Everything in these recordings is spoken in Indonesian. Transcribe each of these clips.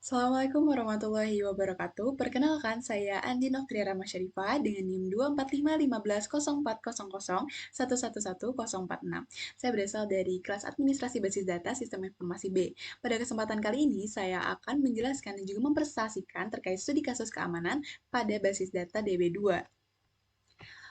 Assalamualaikum warahmatullahi wabarakatuh. Perkenalkan, saya Andi Noktria Ramasharifah dengan NIM 245150011111046. Saya berasal dari kelas Administrasi Basis Data Sistem Informasi B. Pada kesempatan kali ini, saya akan menjelaskan dan juga mempresentasikan terkait studi kasus keamanan pada basis data DB2.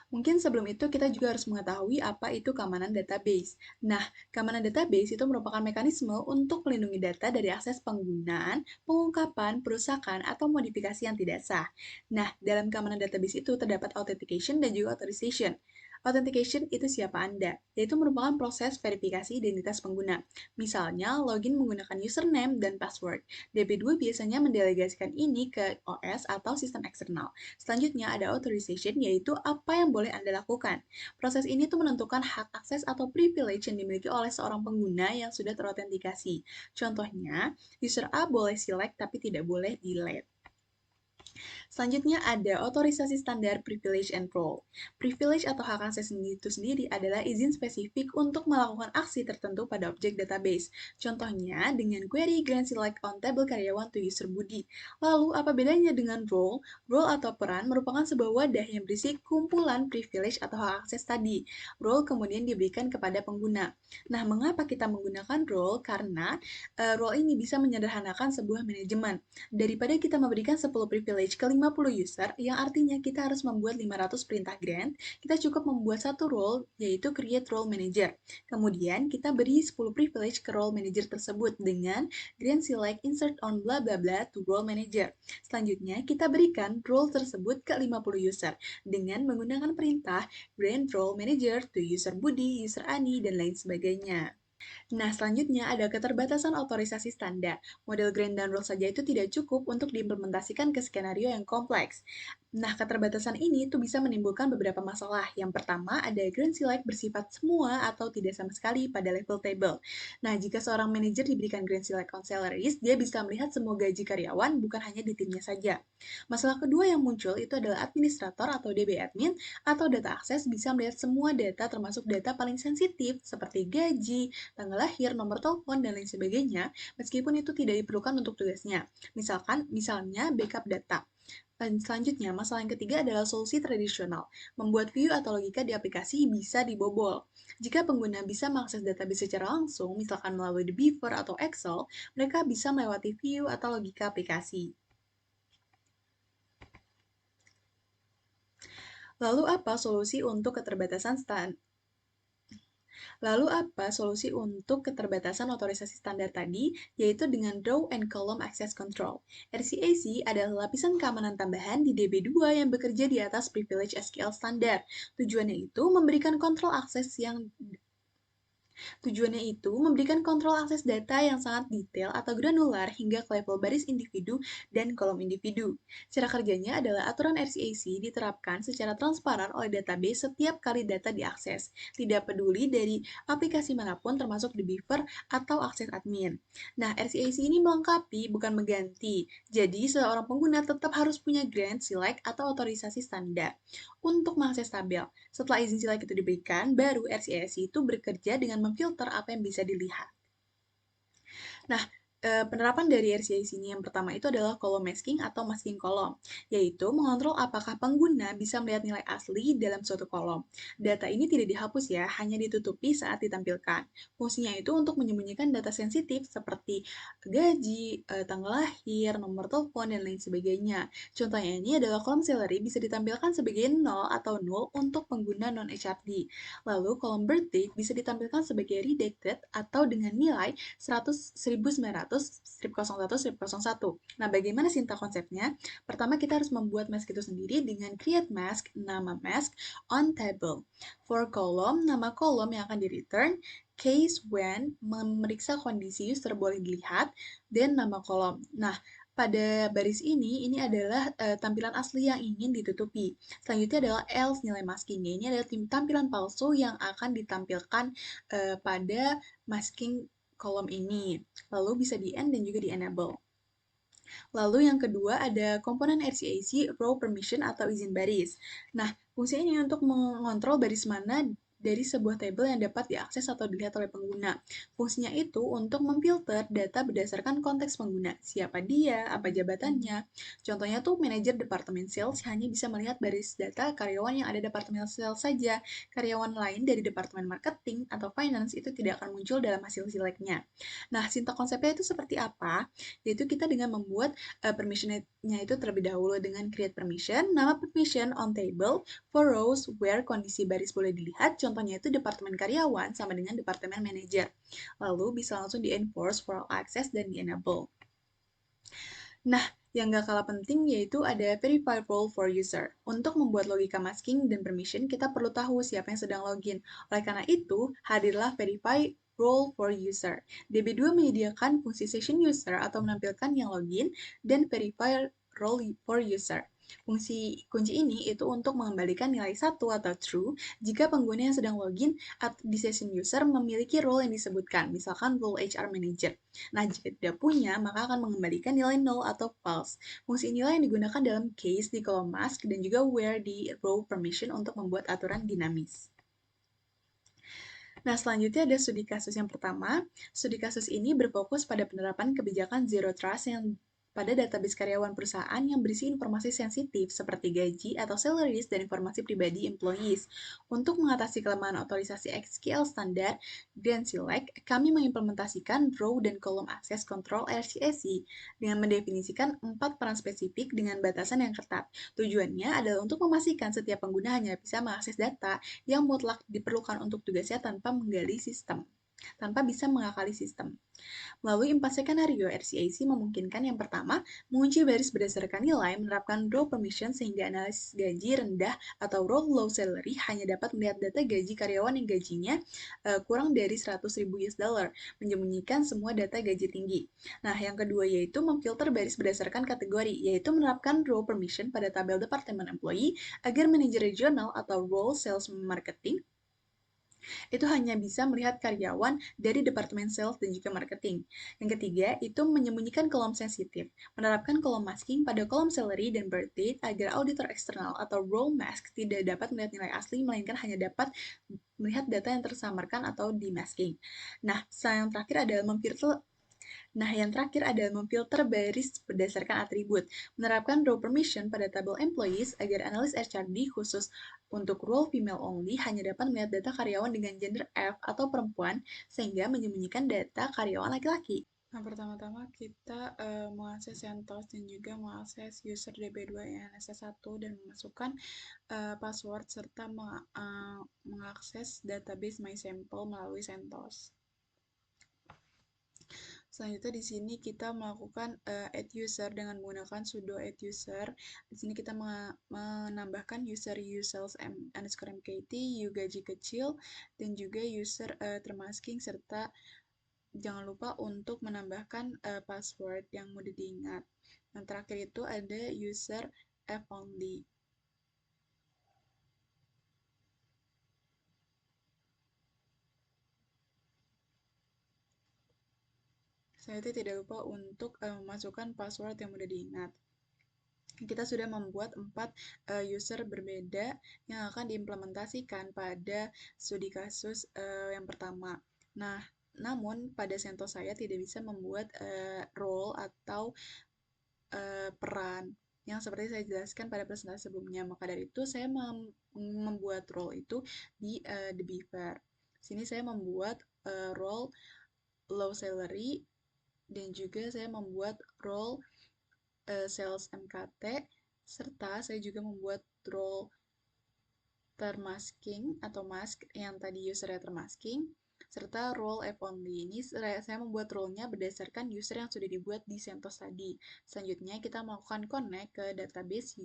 Mungkin sebelum itu kita juga harus mengetahui apa itu keamanan database. Nah, keamanan database itu merupakan mekanisme untuk melindungi data dari akses penggunaan, pengungkapan, perusakan, atau modifikasi yang tidak sah. Nah, dalam keamanan database itu terdapat authentication dan juga authorization. Authentication itu siapa Anda, yaitu merupakan proses verifikasi identitas pengguna. Misalnya, login menggunakan username dan password. DB2 biasanya mendelegasikan ini ke OS atau sistem eksternal. Selanjutnya ada authorization, yaitu apa yang boleh Anda lakukan. Proses ini tuh menentukan hak akses atau privilege yang dimiliki oleh seorang pengguna yang sudah terautentikasi. Contohnya, user A boleh select tapi tidak boleh delete. Selanjutnya ada otorisasi standar privilege and role. Privilege atau hak akses itu sendiri adalah izin spesifik untuk melakukan aksi tertentu pada objek database. Contohnya dengan query grant select on table karyawan to user Budi. Lalu apa bedanya dengan role? Role atau peran merupakan sebuah wadah yang berisi kumpulan privilege atau hak akses tadi. Role kemudian diberikan kepada pengguna. Nah, mengapa kita menggunakan role? Karena role ini bisa menyederhanakan sebuah manajemen. Daripada kita memberikan 10 privilege ke 50 user, yang artinya kita harus membuat 500 perintah grant, kita cukup membuat satu role, yaitu create role manager. Kemudian kita beri 10 privilege ke role manager tersebut dengan grant select insert on bla bla bla to role manager. Selanjutnya kita berikan role tersebut ke 50 user dengan menggunakan perintah grant role manager to user Budi, user Ani, dan lain sebagainya. Nah, selanjutnya ada keterbatasan otorisasi standar. Model grant dan rule saja itu tidak cukup untuk diimplementasikan ke skenario yang kompleks. Nah, keterbatasan ini tuh bisa menimbulkan beberapa masalah. Yang pertama, ada grant select bersifat semua atau tidak sama sekali pada level table. Nah, jika seorang manajer diberikan grant select on salaries, dia bisa melihat semua gaji karyawan, bukan hanya di timnya saja. Masalah kedua yang muncul itu adalah administrator atau DB admin atau data akses bisa melihat semua data termasuk data paling sensitif seperti gaji, tanggal lahir, nomor telepon, dan lain sebagainya, meskipun itu tidak diperlukan untuk tugasnya. Misalnya backup data. Dan selanjutnya, masalah yang ketiga adalah solusi tradisional. Membuat view atau logika di aplikasi bisa dibobol. Jika pengguna bisa mengakses database secara langsung, misalkan melalui The Beaver atau Excel, mereka bisa melewati view atau logika aplikasi. Lalu apa solusi untuk keterbatasan Lalu apa solusi untuk keterbatasan otorisasi standar tadi, yaitu dengan Row and Column Access Control. RCAC adalah lapisan keamanan tambahan di DB2 yang bekerja di atas privilege SQL standar. Tujuannya itu memberikan kontrol akses yang Tujuannya itu memberikan kontrol akses data yang sangat detail atau granular hingga ke level baris individu dan kolom individu. Cara kerjanya adalah aturan RCAC diterapkan secara transparan oleh database setiap kali data diakses, tidak peduli dari aplikasi manapun termasuk The Beaver atau akses admin. Nah, RCAC ini melengkapi, bukan mengganti. Jadi, seorang pengguna tetap harus punya grant, select, atau otorisasi standar untuk mengakses tabel. Setelah izin select itu diberikan, baru RCAC itu bekerja dengan memfilter apa yang bisa dilihat. Nah, penerapan dari RCAC ini yang pertama itu adalah column masking atau masking kolom, yaitu mengontrol apakah pengguna bisa melihat nilai asli dalam suatu kolom. Data ini tidak dihapus ya, hanya ditutupi saat ditampilkan. Fungsinya itu untuk menyembunyikan data sensitif seperti gaji, tanggal lahir, nomor telepon, dan lain sebagainya. Contohnya ini adalah kolom salary bisa ditampilkan sebagai 0 atau 0 untuk pengguna non-HRD. Lalu kolom birthday bisa ditampilkan sebagai redacted atau dengan nilai 100, 1900, 01, 1. Nah, bagaimana Sinta konsepnya? Pertama, kita harus membuat mask itu sendiri dengan create mask, nama mask, on table. For column, nama kolom yang akan di-return, case when, memeriksa kondisi user boleh dilihat, dan nama kolom. Nah, pada baris ini adalah tampilan asli yang ingin ditutupi. Selanjutnya adalah else nilai maskingnya. Ini adalah tampilan palsu yang akan ditampilkan pada masking kolom ini. Lalu bisa di-end dan juga di-enable. Lalu yang kedua ada komponen RCAC row permission atau izin baris. Nah, fungsinya ini untuk mengontrol baris mana dari sebuah tabel yang dapat diakses atau dilihat oleh pengguna. Fungsinya itu untuk memfilter data berdasarkan konteks pengguna, siapa dia, apa jabatannya. Contohnya tuh manajer departemen sales hanya bisa melihat baris data karyawan yang ada di departemen sales saja. Karyawan lain dari departemen marketing atau finance itu tidak akan muncul dalam hasil jeleknya. Nah, sintak konsepnya itu seperti apa? Yaitu kita dengan membuat permission-nya itu terlebih dahulu dengan create permission, nama permission on table, for rows where kondisi baris boleh dilihat, contohnya itu departemen karyawan sama dengan departemen manajer. Lalu bisa langsung di-enforce for all access dan di-enable. Nah, yang gak kalah penting yaitu ada verify role for user. Untuk membuat logika masking dan permission, kita perlu tahu siapa yang sedang login. Oleh karena itu, hadirlah verify role for user. DB2 menyediakan fungsi session user atau menampilkan yang login dan verify role for user. Fungsi kunci ini itu untuk mengembalikan nilai 1 atau true jika pengguna yang sedang login di session user memiliki role yang disebutkan, misalkan role HR Manager. Nah, jika tidak punya, maka akan mengembalikan nilai null atau false. Fungsi inilah yang digunakan dalam case di kolom mask dan juga where di row permission untuk membuat aturan dinamis. Nah, selanjutnya ada studi kasus yang pertama. Studi kasus ini berfokus pada penerapan kebijakan Zero Trust yang pada database karyawan perusahaan yang berisi informasi sensitif seperti gaji atau salaries dan informasi pribadi employees. Untuk mengatasi kelemahan otorisasi SQL standar dan SILEC, kami mengimplementasikan row dan kolom akses kontrol RCSI dengan mendefinisikan 4 peran spesifik dengan batasan yang ketat. Tujuannya adalah untuk memastikan setiap pengguna hanya bisa mengakses data yang mutlak diperlukan untuk tugasnya tanpa menggali sistem, tanpa bisa mengakali sistem. Melalui 4 skenario, RCAC memungkinkan yang pertama, mengunci baris berdasarkan nilai, menerapkan row permission sehingga analisis gaji rendah atau row low salary hanya dapat melihat data gaji karyawan yang gajinya kurang dari 100.000 US dollar, menyembunyikan semua data gaji tinggi. Nah, yang kedua yaitu memfilter baris berdasarkan kategori, yaitu menerapkan row permission pada tabel departemen employee agar manajer regional atau role sales marketing itu hanya bisa melihat karyawan dari departemen sales dan juga marketing. Yang ketiga, itu menyembunyikan kolom sensitif, menerapkan kolom masking pada kolom salary dan birth date agar auditor eksternal atau role mask tidak dapat melihat nilai asli, melainkan hanya dapat melihat data yang tersamarkan atau di masking. Nah, yang terakhir adalah memfilter baris berdasarkan atribut, menerapkan row permission pada tabel employees agar analis HRD khusus untuk role female only hanya dapat melihat data karyawan dengan gender F atau perempuan, sehingga menyembunyikan data karyawan laki-laki. Nah, pertama-tama kita mengakses CentOS dan juga mengakses user DB2 NSS1 dan memasukkan password serta mengakses database MySample melalui CentOS. Selanjutnya di sini kita melakukan add user dengan menggunakan sudo add user. Di sini kita menambahkan user usels underscore mkt, gaji kecil, dan juga user termasking serta jangan lupa untuk menambahkan password yang mudah diingat. Yang terakhir itu ada user f only. Selanjutnya tidak lupa untuk memasukkan password yang mudah diingat. Kita sudah membuat 4 user berbeda yang akan diimplementasikan pada studi kasus yang pertama. Nah, namun pada CentOS saya tidak bisa membuat role atau peran yang seperti saya jelaskan pada presentasi sebelumnya. Maka dari itu saya membuat role itu di The Beaver. Sini saya membuat role low salary dan juga saya membuat role sales MKT, serta saya juga membuat role termasking atau mask yang tadi usernya termasking, serta role app only. Ini saya membuat role-nya berdasarkan user yang sudah dibuat di CentOS tadi. Selanjutnya kita melakukan connect ke database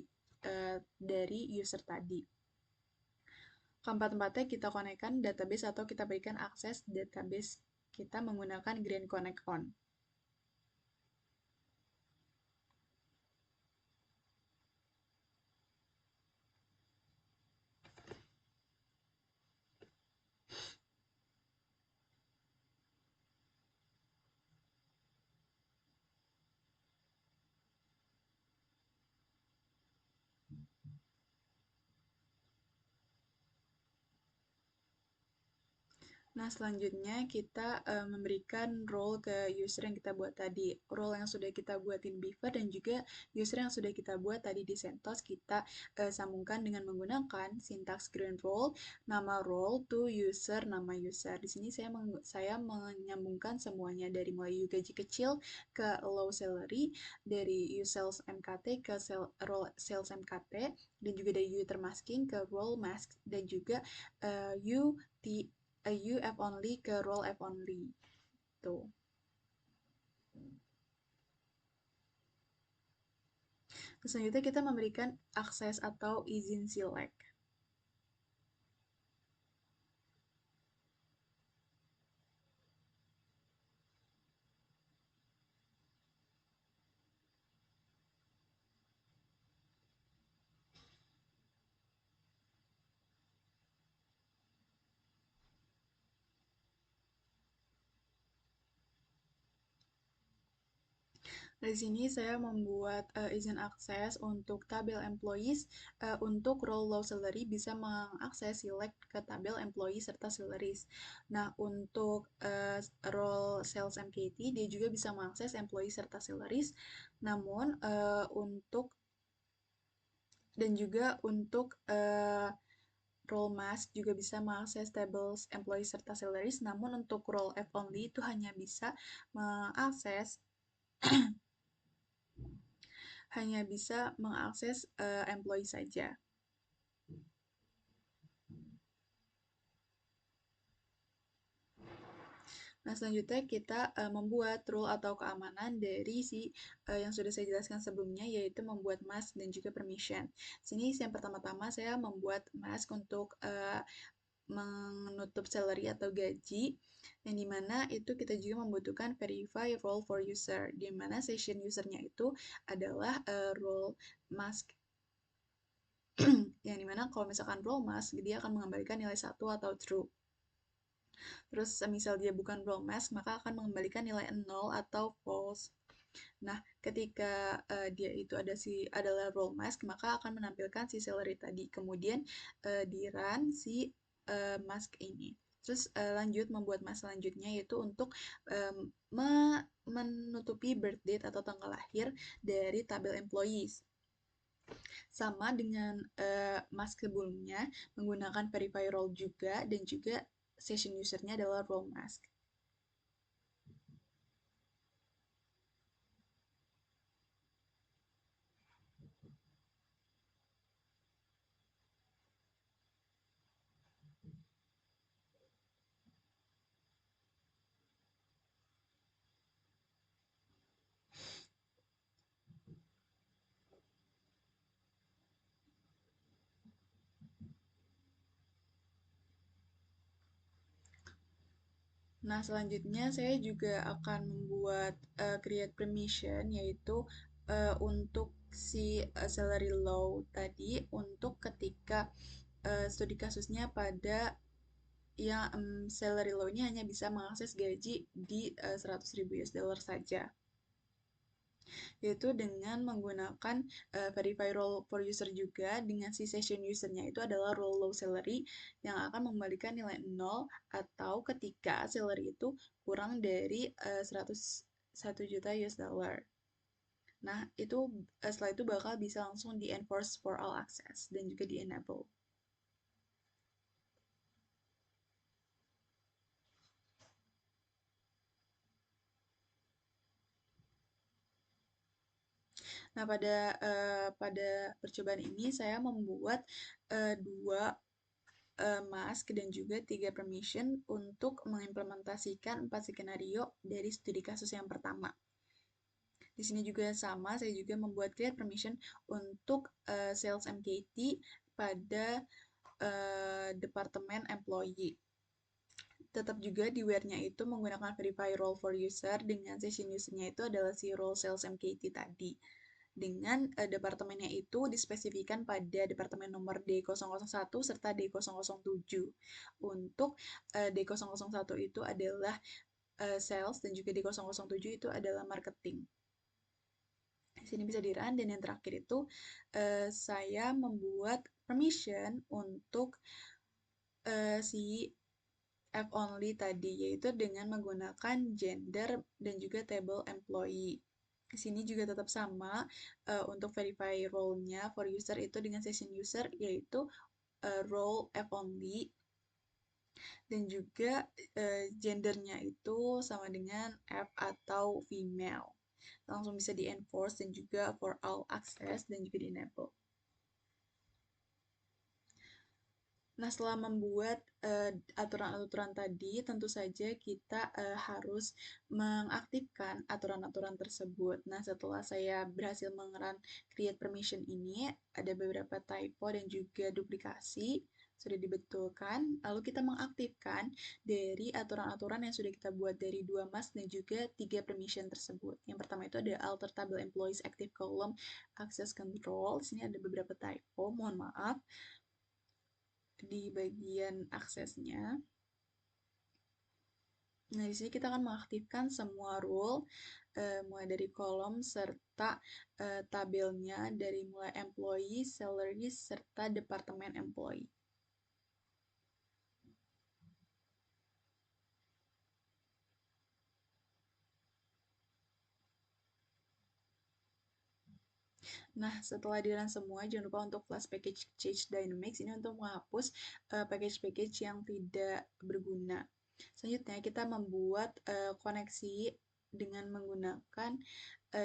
dari user tadi. Keempat-empatnya kita konekkan database atau kita berikan akses database kita menggunakan Green Connect On. Nah, selanjutnya kita memberikan role ke user yang kita buat tadi. Role yang sudah kita buat in Beaver dan juga user yang sudah kita buat tadi di CentOS kita sambungkan dengan menggunakan sintaks green role, nama role to user, nama user. Di sini saya menyambungkan semuanya dari mulai gaji kecil ke low salary, dari sales MKT ke sales MKT, dan juga dari user masking ke role mask, dan juga UT UF only ke role F only. Tuh. Selanjutnya kita memberikan akses atau izin select. Di sini saya membuat izin akses untuk tabel employees untuk role low salary bisa mengakses select ke tabel employee serta salaries. Nah, untuk role sales MKT dia juga bisa mengakses employee serta salaries. Namun untuk dan juga untuk role mask juga bisa mengakses tables employee serta salaries, namun untuk role F only itu hanya bisa mengakses employee saja. Nah, selanjutnya kita membuat rule atau keamanan dari yang sudah saya jelaskan sebelumnya, yaitu membuat mask dan juga permission. Sini yang pertama-tama saya membuat mask untuk menutup salary atau gaji, yang dimana itu kita juga membutuhkan verify role for user, dimana session usernya itu adalah role mask, yang dimana kalau misalkan role mask dia akan mengembalikan nilai 1 atau true. Terus misal dia bukan role mask maka akan mengembalikan nilai 0 atau false. Nah, ketika dia itu adalah role mask maka akan menampilkan si salary tadi. Kemudian di run si mask ini. Terus lanjut membuat mask selanjutnya yaitu untuk menutupi birth date atau tanggal lahir dari tabel employees. Sama dengan mask sebelumnya, menggunakan verify role juga, dan juga session usernya adalah role mask. Nah, selanjutnya saya juga akan membuat create permission, yaitu untuk si salary law tadi, untuk ketika studi kasusnya pada yang salary law-nya hanya bisa mengakses gaji di 100.000 US dollar saja, yaitu dengan menggunakan verify role for user juga dengan si session usernya itu adalah role low salary yang akan mengembalikan nilai 0 atau ketika salary itu kurang dari 101 juta US dollar. Nah, itu setelah itu bakal bisa langsung di enforce for all access dan juga di enable. Nah, pada percobaan ini saya membuat dua mask dan juga 3 permission untuk mengimplementasikan 4 skenario dari studi kasus yang pertama. Di sini juga sama, saya juga membuat create permission untuk sales MKT pada departemen employee. Tetap juga di where-nya itu menggunakan verify role for user dengan session usernya itu adalah si role sales MKT tadi. Dengan departemennya itu dispesifikan pada departemen nomor D001 serta D007. Untuk D001 itu adalah sales dan juga D007 itu adalah marketing. Di sini bisa di-run, dan yang terakhir itu saya membuat permission untuk si F only tadi, yaitu dengan menggunakan gender dan juga table employee. Di sini juga tetap sama untuk verify role-nya for user itu dengan session user, yaitu role F only, dan juga gendernya itu sama dengan F atau female. Langsung bisa di-enforce dan juga for all access dan juga di-enable. Nah, setelah membuat aturan-aturan tadi, tentu saja kita harus mengaktifkan aturan-aturan tersebut. Nah, setelah saya berhasil mengeran create permission ini, ada beberapa typo dan juga duplikasi sudah dibetulkan, lalu kita mengaktifkan dari aturan-aturan yang sudah kita buat dari 2 mask dan juga 3 permission tersebut. Yang pertama itu ada alter table employees active column access control. Di sini ada beberapa typo, mohon maaf di bagian aksesnya. Nah, di sini kita akan mengaktifkan semua rule, mulai dari kolom serta tabelnya, dari mulai employee, salary, serta departemen employee. Nah, setelah di-run semua, jangan lupa untuk flash package change dynamics ini untuk menghapus package-package yang tidak berguna. Selanjutnya, kita membuat koneksi dengan menggunakan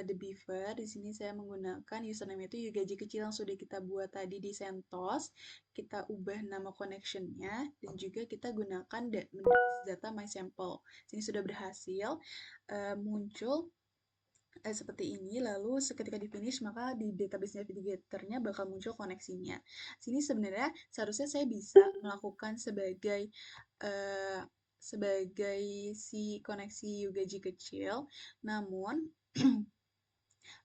the beaver. Di sini saya menggunakan username itu gaji kecil yang sudah kita buat tadi di CentOS. Kita ubah nama connectionnya dan juga kita gunakan data my sample. Sini sudah berhasil muncul seperti ini, lalu seketika di finish maka di database navigator-nya bakal muncul koneksinya. Sini sebenarnya seharusnya saya bisa melakukan sebagai sebagai si koneksi gaji kecil, namun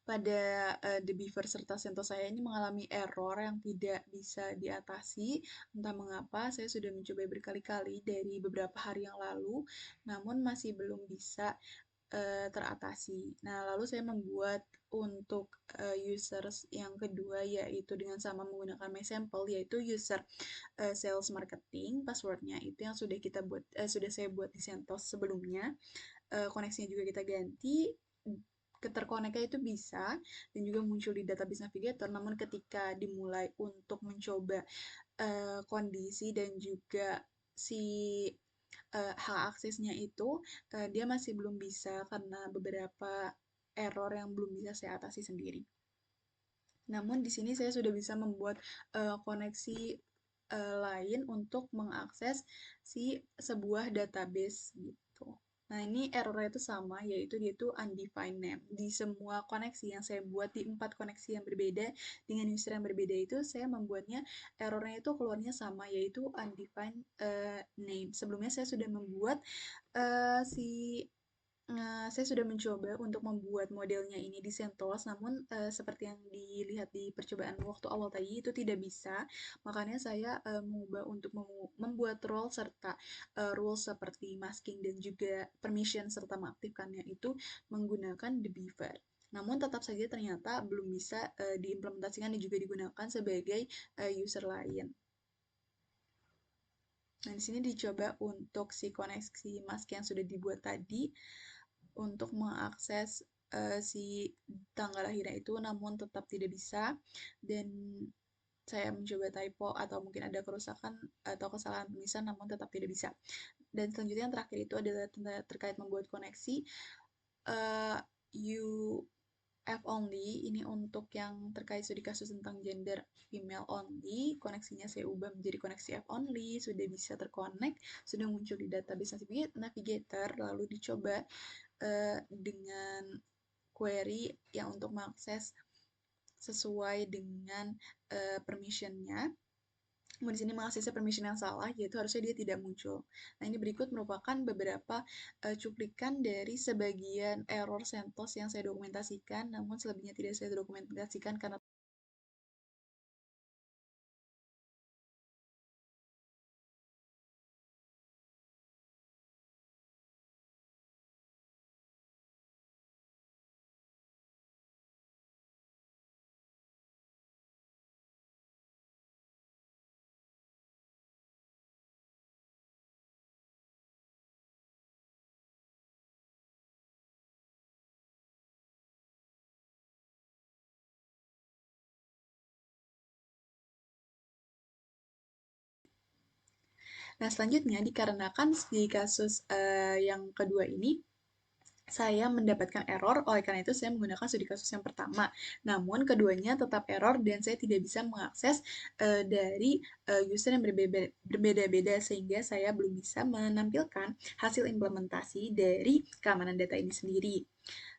pada The Beaver serta CentOS saya ini mengalami error yang tidak bisa diatasi. Entah mengapa, saya sudah mencoba berkali-kali dari beberapa hari yang lalu, namun masih belum bisa teratasi. Nah, lalu saya membuat untuk users yang kedua, yaitu dengan sama menggunakan my sample, yaitu user sales marketing. Passwordnya itu yang sudah kita buat, sudah saya buat di CentOS sebelumnya. Koneksinya juga kita ganti. Terkoneknya itu bisa dan juga muncul di database navigator, namun ketika dimulai untuk mencoba kondisi dan juga si hak aksesnya itu dia masih belum bisa karena beberapa error yang belum bisa saya atasi sendiri. Namun di sini saya sudah bisa membuat koneksi lain untuk mengakses si sebuah database gitu. Nah, ini errornya itu sama, yaitu dia itu undefined name. Di semua koneksi yang saya buat di 4 koneksi yang berbeda dengan user yang berbeda itu, saya membuatnya errornya itu keluarnya sama, yaitu undefined name. Sebelumnya saya sudah membuat si saya sudah mencoba untuk membuat modelnya ini di CentOS, namun seperti yang dilihat di percobaan waktu awal tadi itu tidak bisa. Makanya saya mengubah untuk membuat role serta rules seperti masking dan juga permission serta mengaktifkannya itu menggunakan the beaver. Namun tetap saja ternyata belum bisa diimplementasikan dan juga digunakan sebagai user lain. Nah, di sini dicoba untuk si koneksi mask yang sudah dibuat tadi untuk mengakses si tanggal lahirnya itu, namun tetap tidak bisa. Dan saya mencoba typo atau mungkin ada kerusakan atau kesalahan penulisan, namun tetap tidak bisa. Dan selanjutnya yang terakhir itu adalah terkait membuat koneksi UF only. Ini untuk yang terkait studi kasus tentang gender female only. Koneksinya saya ubah menjadi koneksi F only. Sudah bisa terkonek, sudah muncul di database navigator, lalu dicoba dengan query yang untuk mengakses sesuai dengan permissionnya. Kemudian di sini mengaksesnya permission yang salah, yaitu harusnya dia tidak muncul. Nah, ini berikut merupakan beberapa cuplikan dari sebagian error CentOS yang saya dokumentasikan, namun selebihnya tidak saya dokumentasikan karena Nah, selanjutnya dikarenakan di kasus yang kedua ini, saya mendapatkan error, oleh karena itu saya menggunakan studi kasus yang pertama. Namun keduanya tetap error dan saya tidak bisa mengakses dari user yang berbeda-beda sehingga saya belum bisa menampilkan hasil implementasi dari keamanan data ini sendiri.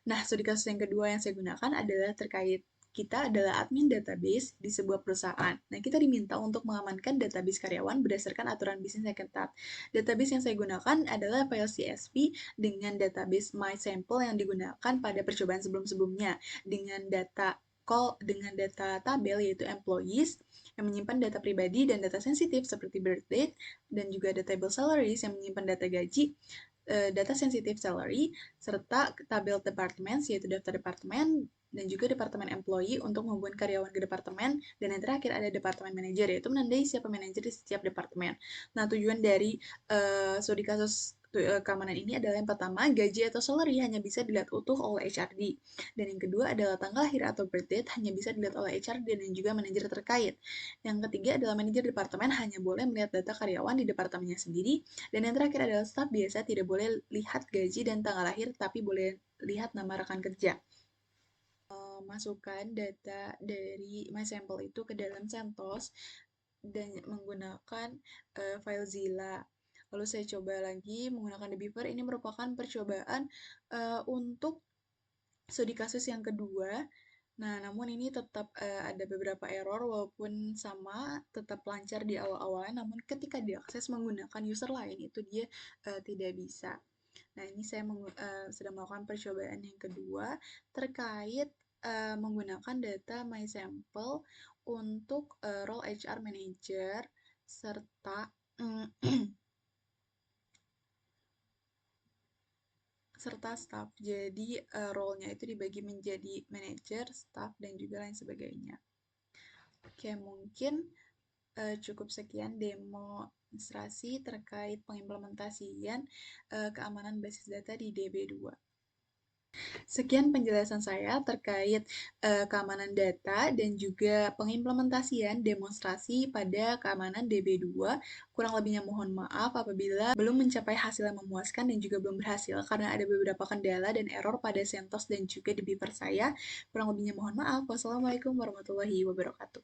Nah, studi kasus yang kedua yang saya gunakan adalah terkait kita adalah admin database di sebuah perusahaan. Nah, kita diminta untuk mengamankan database karyawan berdasarkan aturan bisnis yang ketat. Database yang saya gunakan adalah file CSV dengan database MySample yang digunakan pada percobaan sebelum-sebelumnya dengan data dengan data tabel yaitu employees yang menyimpan data pribadi dan data sensitif seperti birth date dan juga ada table salaries yang menyimpan data gaji, data sensitive salary, serta tabel department, yaitu daftar departemen, dan juga departemen employee untuk menghubungkan karyawan ke departemen, dan yang terakhir ada departemen manager, yaitu menandai siapa manajer di setiap departemen. Nah, tujuan dari studi kasus keamanan ini adalah yang pertama, gaji atau salary hanya bisa dilihat utuh oleh HRD. Dan yang kedua adalah tanggal lahir atau birth date hanya bisa dilihat oleh HRD dan juga manajer terkait. Yang ketiga adalah manajer departemen hanya boleh melihat data karyawan di departemennya sendiri. Dan yang terakhir adalah staf biasa tidak boleh lihat gaji dan tanggal lahir, tapi boleh lihat nama rekan kerja. Masukkan data dari MySample itu ke dalam CentOS dan menggunakan FileZilla. Lalu saya coba lagi menggunakan The Beaver. Ini merupakan percobaan untuk studi kasus yang kedua. Nah, namun ini tetap ada beberapa error walaupun sama, tetap lancar di awal-awalnya, namun ketika diakses menggunakan user lain itu dia tidak bisa. Nah, ini saya sedang melakukan percobaan yang kedua terkait menggunakan data MySample untuk role HR Manager serta serta staff. Jadi role-nya itu dibagi menjadi manager, staff, dan juga lain sebagainya. Oke, mungkin cukup sekian demonstrasi terkait pengimplementasian keamanan basis data di DB2. Sekian penjelasan saya terkait keamanan data dan juga pengimplementasian demonstrasi pada keamanan DB2. Kurang lebihnya mohon maaf apabila belum mencapai hasil yang memuaskan dan juga belum berhasil karena ada beberapa kendala dan error pada CentOS dan juga di Beaver saya. Kurang lebihnya mohon maaf. Wassalamualaikum warahmatullahi wabarakatuh.